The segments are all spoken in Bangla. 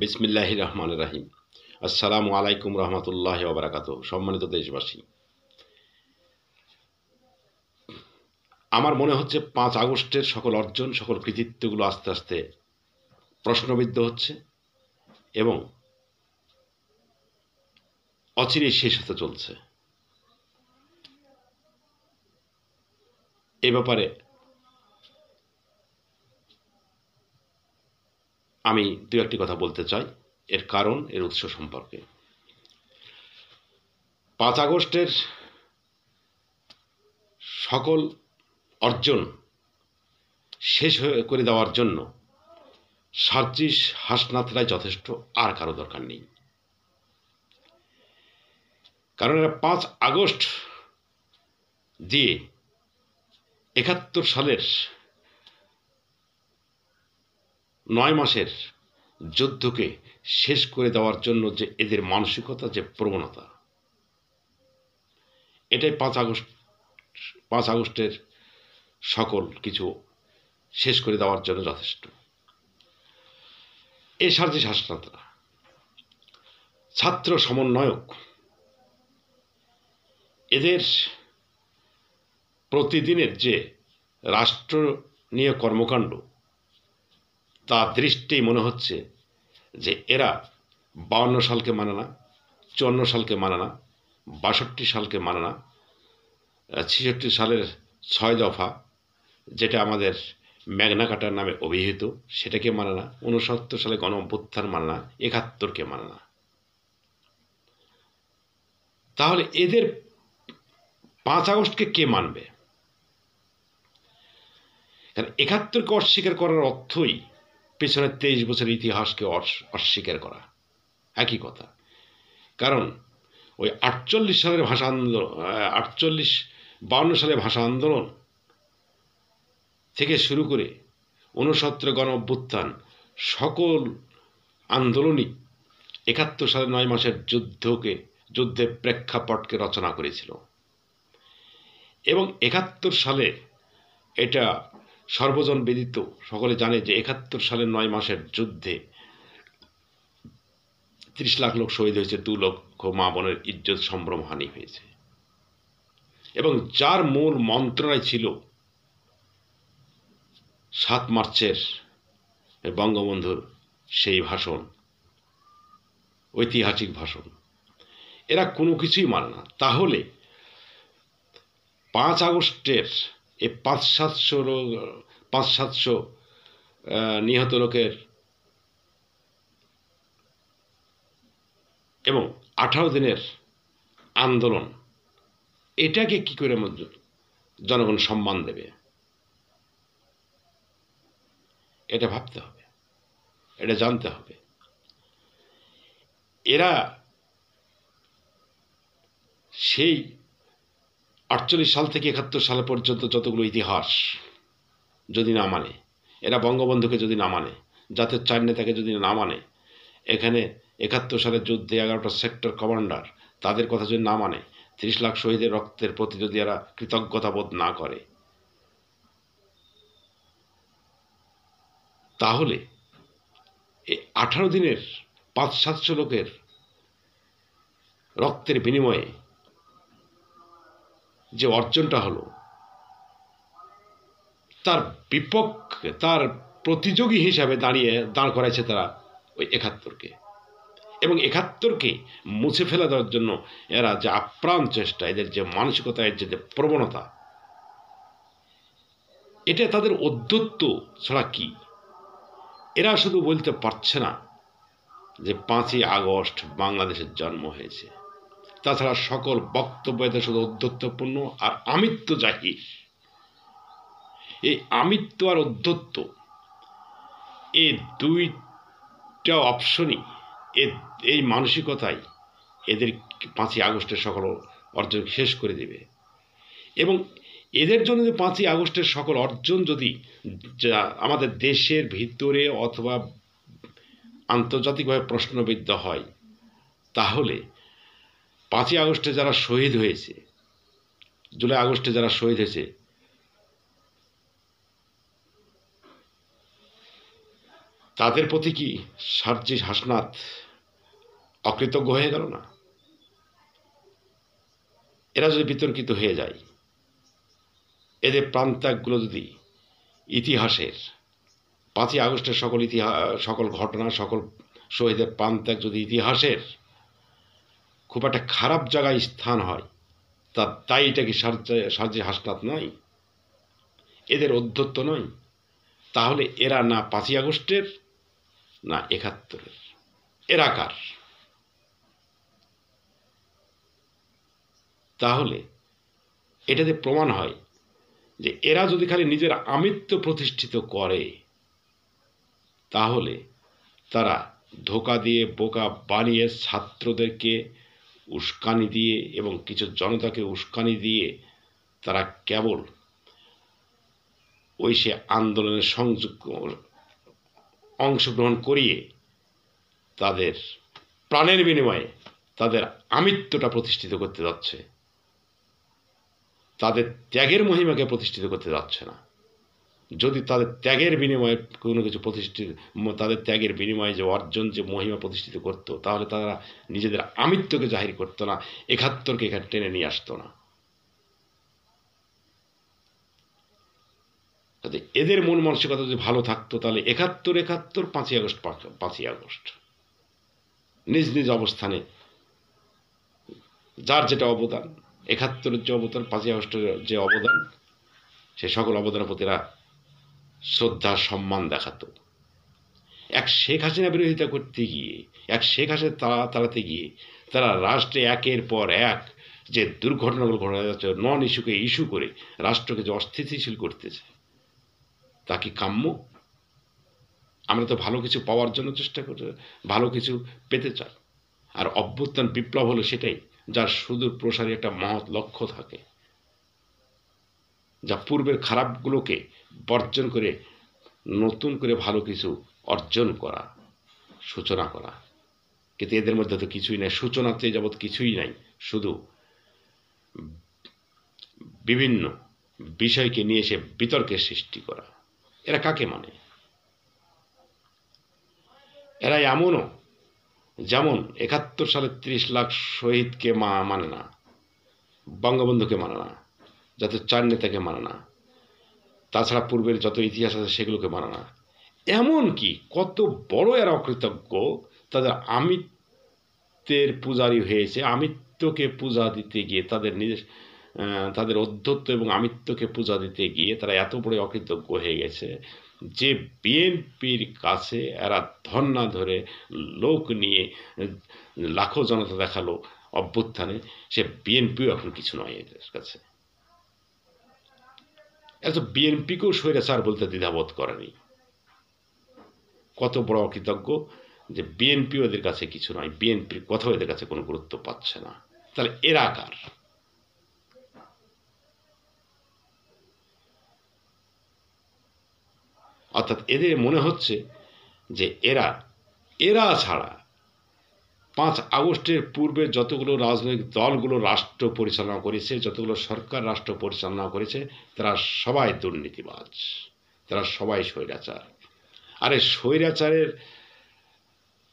বিসমিল্লাহির রহমানির রহিম। আসসালামু আলাইকুম রহমতুল্লাহি ওয়া বারাকাতুহু। সম্মানিত দেশবাসী, আমার মনে হচ্ছে ৫ আগস্টের সকল অর্জন, সকল কৃতিত্বগুলো আস্তে আস্তে প্রশ্নবিদ্ধ হচ্ছে এবং অচিরেই শেষ হতে চলছে। এ ব্যাপারে আমি দু একটি কথা বলতে চাই, এর কারণ, এর উৎস সম্পর্কে। ৫ আগস্টের সকল অর্জন শেষ করে দেওয়ার জন্য সার্জিস হাসনাতরাই যথেষ্ট, আর কারো দরকার নেই। কারণ এরা ৫ আগস্ট দিয়ে ৭১ সালের ৯ মাসের যুদ্ধকে শেষ করে দেওয়ার জন্য যে এদের মানসিকতা, যে প্রবণতা, এটাই ৫ আগস্টের সকল কিছু শেষ করে দেওয়ার জন্য যথেষ্ট। এই সার্জিস হাসনাতরা ছাত্র সমন্বয়ক, এদের প্রতিদিনের যে রাষ্ট্র নিয়ে কর্মকাণ্ড, তা দৃষ্টি মনে হচ্ছে যে এরা ৫২ সালকে মানে না, ৫৪ সালকে মানে না, ৬২ সালকে মানে না, ৬৬ সালের ৬ দফা, যেটা আমাদের ম্যাগনা কার্টার নামে অভিহিত, সেটাকে মানে না, ৬৯ সালে গণ অভ্যুত্থান মানে না, ৭১কে মানে না। তাহলে এদের ৫ আগস্টকে কে মানবে? কারণ ৭১কে অস্বীকার করার অর্থই পেছনের ২৩ বছরের ইতিহাসকে অস্বীকার করা, একই কথা। কারণ ওই ৪৮ সালের ভাষা আন্দোলন, ৫২ সালের ভাষা আন্দোলন থেকে শুরু করে ৬৯ গণ অভ্যুত্থান, সকল আন্দোলনই ৭১ সালের ৯ মাসের যুদ্ধের প্রেক্ষাপটকে রচনা করেছিল। এবং ৭১ সালে এটা সর্বজন বিদিত, সকলে জানে যে ৭১ সালের ৯ মাসের যুদ্ধে ৩০ লাখ লোক শহীদ হয়েছে, ২ লক্ষ মা বোনের ইজ্জত সম্ভ্রম হানি হয়েছে। এবং যার মূল মন্ত্রণায় ছিল ৭ মার্চের বঙ্গবন্ধুর সেই ভাষণ, ঐতিহাসিক ভাষণ, এরা কোনো কিছুই মানে না। তাহলে ৫ আগস্টের এই ৫০০-৭০০ নিহত লোকের এবং ১৮ দিনের আন্দোলন, এটাকে কি করে জনগণ সম্মান দেবে? এটা ভাবতে হবে, এটা জানতে হবে। এরা সেই ৪৮ সাল থেকে ৭১ সাল পর্যন্ত যতগুলো ইতিহাস যদি না মানে, এরা বঙ্গবন্ধুকে যদি না মানে, জাতীয় ৪ নেতাকে যদি না মানে, এখানে ৭১ সালের যুদ্ধে ১১টা সেক্টর কমান্ডার, তাদের কথা যদি না মানে, ৩০ লাখ শহীদের রক্তের প্রতি যদি এরা কৃতজ্ঞতা বোধ না করে, তাহলে এই ১৮ দিনের ৫০০-৭০০ লোকের রক্তের বিনিময়ে যে অর্জনটা হলো, তার বিপক্ষে, তার প্রতিযোগী হিসাবে দাঁড় করাইছে তারা ওই ৭১কে। এবং ৭১কে মুছে ফেলে দেওয়ার জন্য এরা যে আপ্রাণ চেষ্টা, এদের যে মানসিকতা, এর যে প্রবণতা, এটা তাদের অধ্যত্ব ছাড়া কি? এরা শুধু বলতে পারছে না যে ৫ই আগস্ট বাংলাদেশের জন্ম হয়েছে, তাছাড়া সকল বক্তব্য এদের শুধু অধ্যত্বপূর্ণ আর আমিত্ব জাহির। এই আমিত্ব আর অধ্যত্ব, এই দুইটা অপশনই, এই মানসিকতাই এদের ৫ই আগস্টের সকল অর্জন শেষ করে দেবে। এবং এদের জন্য ৫ই আগস্টের সকল অর্জন যদি আমাদের দেশের ভিতরে অথবা আন্তর্জাতিকভাবে প্রশ্নবিদ্ধ হয়, তাহলে ৫ই আগস্টে যারা শহীদ হয়েছে, জুলাই আগস্টে যারা শহীদ হয়েছে, তাদের প্রতি কি সার্জিস হাসনাত অকৃতজ্ঞ হয়ে গেল না? এরা যদি বিতর্কিত হয়ে যায়, এদের প্রাণত্যাগগুলো যদি ইতিহাসের 5ই আগস্টের সকল ঘটনা, সকল শহীদের প্রাণত্যাগ যদি ইতিহাসের খুব একটা খারাপ জায়গায় স্থান হয়, তার দায়ীটা কি সার্জিস হাসনাত নয়? এদের অধ্যত্ব নয়? তাহলে এরা না 5ই আগস্টের না 71-এর, এরা কার? তাহলে এটাতে প্রমাণ হয় যে এরা যদি খালি নিজের আমিত্ব প্রতিষ্ঠিত করে, তাহলে তারা ধোঁকা দিয়ে, বোকা বানিয়ে, ছাত্রদেরকে উস্কানি দিয়ে এবং কিছু জনতাকে উস্কানি দিয়ে তারা কেবল ওই সে আন্দোলনের অংশগ্রহণ করিয়ে তাদের প্রাণের বিনিময়ে তাদের আমিত্বটা প্রতিষ্ঠিত করতে যাচ্ছে, তাদের ত্যাগের মহিমাকে প্রতিষ্ঠিত করতে যাচ্ছে না। যদি তাদের ত্যাগের বিনিময়ে কোনো কিছু প্রতিষ্ঠিত, তাদের ত্যাগের বিনিময়ে যে অর্জন, যে মহিমা প্রতিষ্ঠিত করতো, তাহলে তারা নিজেদের আমিত্বকে জাহির করতো না, 71-কে এখানে টেনে নিয়ে আসতো না। এদের মন মানসিকতা যদি ভালো থাকতো, তাহলে 71, 5ই আগস্ট 5ই আগস্ট, নিজ নিজ অবস্থানে যার যেটা অবদান, 71-এর যে অবদান, 5ই আগস্টের যে অবদান, সে সকল অবদানের প্রতি শ্রদ্ধা সম্মান দেখাতো। এক শেখ হাসিনা বিরোধিতা করতে গিয়ে, এক শেখ হাসিনা তাড়াতে গিয়ে তারা রাষ্ট্রে একের পর এক যে দুর্ঘটনাগুলো ঘটা যাচ্ছে, নন ইস্যুকে ইস্যু করে রাষ্ট্রকে যে অস্থিতিশীল করতেছে, তা কি কাম্য? আমরা তো ভালো কিছু পাওয়ার জন্য চেষ্টা করি, ভালো কিছু পেতে চাই। আর অভ্যুত্থান, বিপ্লব হলো সেটাই, যার সুদূর প্রসারী একটা মহৎ লক্ষ্য থাকে, যা পূর্বের খারাপগুলোকে বর্জন করে নতুন করে ভালো কিছু অর্জন করা, সূচনা করা। কিন্তু এদের মধ্যে তো কিছুই নাই, সূচনাতে যাবৎ কিছুই নাই, শুধু বিভিন্ন বিষয়কে নিয়ে এসে বিতর্কের সৃষ্টি করা। এরা কাকে মানে? এরা এমনও যেমন 71 সালে 30 লাখ শহীদকে মানে না, বঙ্গবন্ধুকে মানে না, যাতে 4 নেতাকে মানে না, তাছাড়া পূর্বের যত ইতিহাস আছে সেগুলোকে মানে না। এমন কি কত বড় এরা অকৃতজ্ঞ, তাদের আমিত্বের পূজারী হয়েছে, আমিত্বকে পূজা দিতে গিয়ে তাদের অধ্যত্ব এবং আমিত্বকে পূজা দিতে গিয়ে তারা এত বড় অকৃতজ্ঞ হয়ে গেছে যে বিএনপির কাছে এরা ধর্ণা ধরে লোক নিয়ে লাখো জনতা দেখালো অভ্যুত্থানে, সে বিএনপিও এখন কিছু নয় এদের কাছে। এত বিএনপিকেও স্বৈরাচার বলতে দ্বিধাবোধ করেনি। কত বড় অকৃতজ্ঞ যে বিএনপিও এদের কাছে কিছু নয়, বিএনপির কথাও এদের কাছে কোনো গুরুত্ব পাচ্ছে না। তাহলে এরা কার? অর্থাৎ এদের মনে হচ্ছে যে এরা ছাড়া 5 আগস্টের পূর্বে যতগুলো রাজনৈতিক দলগুলো রাষ্ট্র পরিচালনা করেছে, যতগুলো সরকার রাষ্ট্র পরিচালনা করেছে, তারা সবাই দুর্নীতিবাজ, তারা সবাই স্বৈরাচার। আরে স্বৈরাচারের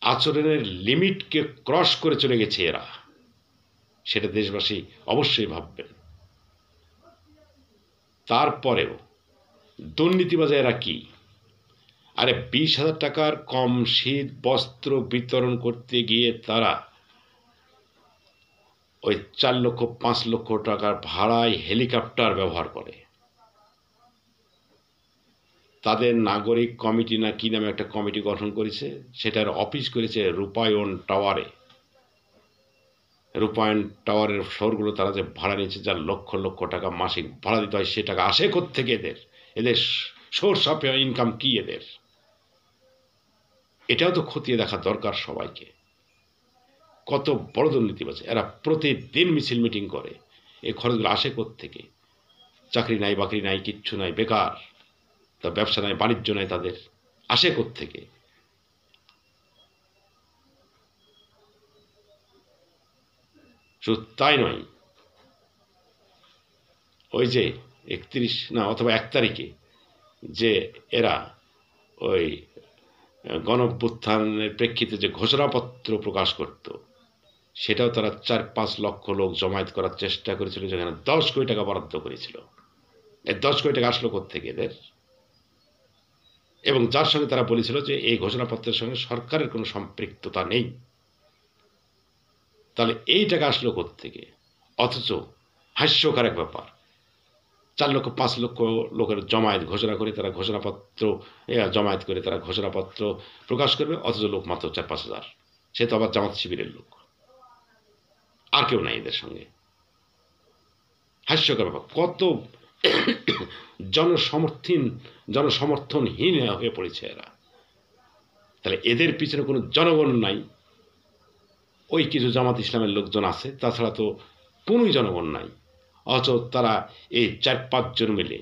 আচরণের লিমিটকে ক্রস করে চলে গেছে এরা, সেটা দেশবাসী অবশ্যই ভাববেন। তারপরেও দুর্নীতিবাজ এরা কি? আরে 20,000 টাকার কম শীত বস্ত্র বিতরণ করতে গিয়ে তারা ওই 4 লক্ষ 5 লক্ষ টাকার ভাড়ায় হেলিকপ্টার ব্যবহার করে। তাদের নাগরিক কমিটি না কি নামে একটা কমিটি গঠন করেছে, সেটার অফিস করেছে রূপায়ণ টাওয়ারে। রূপায়ণ টাওয়ারের ফ্লোরগুলো তারা যে ভাড়া নিয়েছে, যার লক্ষ লক্ষ টাকা মাসিক ভাড়া দিতে হয়, সে টাকা আসে কোত্থেকে এদের সোর্স অফ ইনকাম কি এদের? এটাও তো খতিয়ে দেখা দরকার সবাইকে। কত বড় দুর্নীতিবাজ এরা, প্রতিদিন মিছিল মিটিং করে, এই খরচগুলো আসে কোত্থেকে? চাকরি নাই, বাকরি নাই, কিচ্ছু নাই, বেকার, তা ব্যবসা নাই, বাণিজ্য নাই, তাদের আসে কোত্থেকে? শুধু তাই নয়, ওই যে 31 না অথবা 1 তারিখে যে এরা ওই গণঅভ্যুত্থানের প্রেক্ষিতে যে ঘোষণাপত্র প্রকাশ করত, সেটাও তারা 4-5 লক্ষ লোক জমায়েত করার চেষ্টা করেছিল, যেখানে 10 কোটি টাকা বরাদ্দ করেছিল। এই 10 কোটি টাকা আসলো কোত্থেকে এদের? এবং যার সঙ্গে তারা বলেছিল যে এই ঘোষণাপত্রের সঙ্গে সরকারের কোনো সম্পৃক্ততা নেই, তাহলে এই টাকা আসলো কোত্থেকে? অথচ হাস্যকর এক ব্যাপার, 4 লক্ষ 5 লক্ষ লোকের জমায়েত ঘোষণা করে তারা ঘোষণাপত্র জমায়েত করে তারা ঘোষণাপত্র প্রকাশ করবে, অথচ লোক মাত্র 4-5 হাজার। সে তো আবার জামাত শিবিরের লোক, আর কেউ নাই এদের সঙ্গে। হাস্যকর ব্যাপার। কত জনসমর্থনহীন হয়ে পড়েছে এরা। তাহলে এদের পিছনে কোনো জনগণ নাই, ওই কিছু জামাত ইসলামের লোকজন আছে, তাছাড়া তো কোনোই জনগণ নাই। অথচ তারা এই 4-5 জন মিলে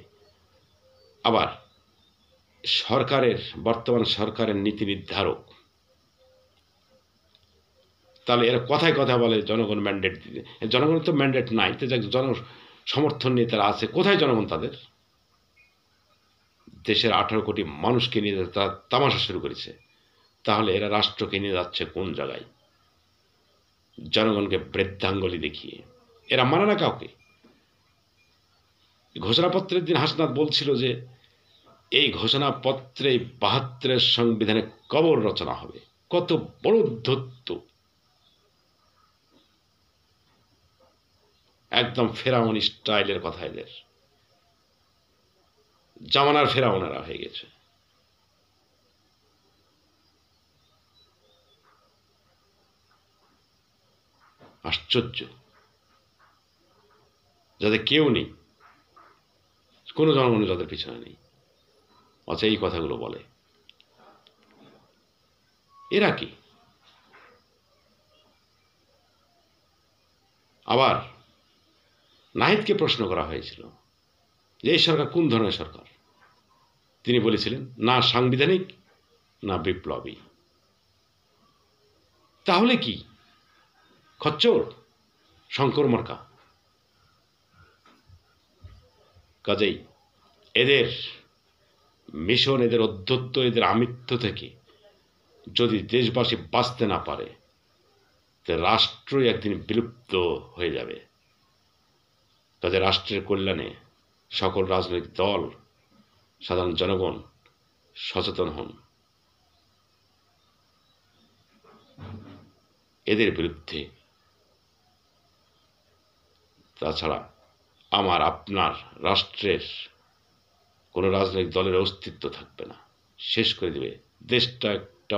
আবার বর্তমান সরকারের নীতি নির্ধারক। তাহলে এরা কথায় কথা বলে জনগণ ম্যান্ডেট দিতে, জনগণ তো ম্যান্ডেট নাই, তো জনসমর্থন নিয়ে তারা আছে। কোথায় জনগণ তাদের? দেশের 18 কোটি মানুষকে নিয়ে তারা তামাশা শুরু করেছে। তাহলে এরা রাষ্ট্রকে নিয়ে যাচ্ছে কোন জায়গায়? জনগণকে বৃদ্ধাঙ্গুলি দেখিয়ে। এরা মানে না কাউকে। ঘোষণাপত্রের দিন হাসনাত বলছিল যে এই ঘোষণাপত্রে 72-এর সংবিধানে কবর রচনা হবে। কত বড় ধত্ত! একদম ফেরাউন স্টাইলের কথা এদের। জামানার ফেরাউনেরা হয়ে গেছে। আশ্চর্য, যাদের কেউ নেই, কোনো জনগণ যাদের পিছনে নেই, অথচ এই কথাগুলো বলে। এরা কি? আবার নাহিদকে প্রশ্ন করা হয়েছিল যে এই সরকার কোন ধরনের সরকার। তিনি বলেছিলেন না সাংবিধানিক না বিপ্লবী। তাহলে কি? খচ্চর, শঙ্কর মার্কা। কাজেই এদের মিশন, এদের অধ্যত্ব, এদের আমিত্ব থেকে যদি দেশবাসী বাঁচতে না পারে, তো রাষ্ট্রই একদিন বিলুপ্ত হয়ে যাবে। কাজে রাষ্ট্রের কল্যাণে সকল রাজনৈতিক দল, সাধারণ জনগণ সচেতন হন, এদের বিরুদ্ধে। তাছাড়া আমার আপনার রাষ্ট্রের কোনো রাজনৈতিক দলের অস্তিত্ব থাকবে না, শেষ করে দেবে। দেশটা একটা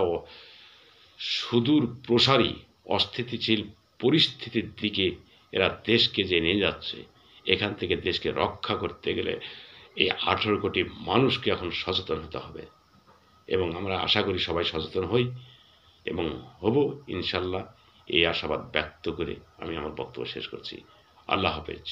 সুদূর প্রসারী অস্থিতিশীল পরিস্থিতির দিকে এরা দেশকে যে নিয়ে যাচ্ছে। এখান থেকে দেশকে রক্ষা করতে গেলে এই 18 কোটি মানুষকে এখন সচেতন হতে হবে, এবং আমরা আশা করি সবাই সচেতন হই এবং হব ইনশাল্লাহ। এই আশাবাদ ব্যক্ত করে আমি আমার বক্তব্য শেষ করছি। আল্লাহ হাফেজ।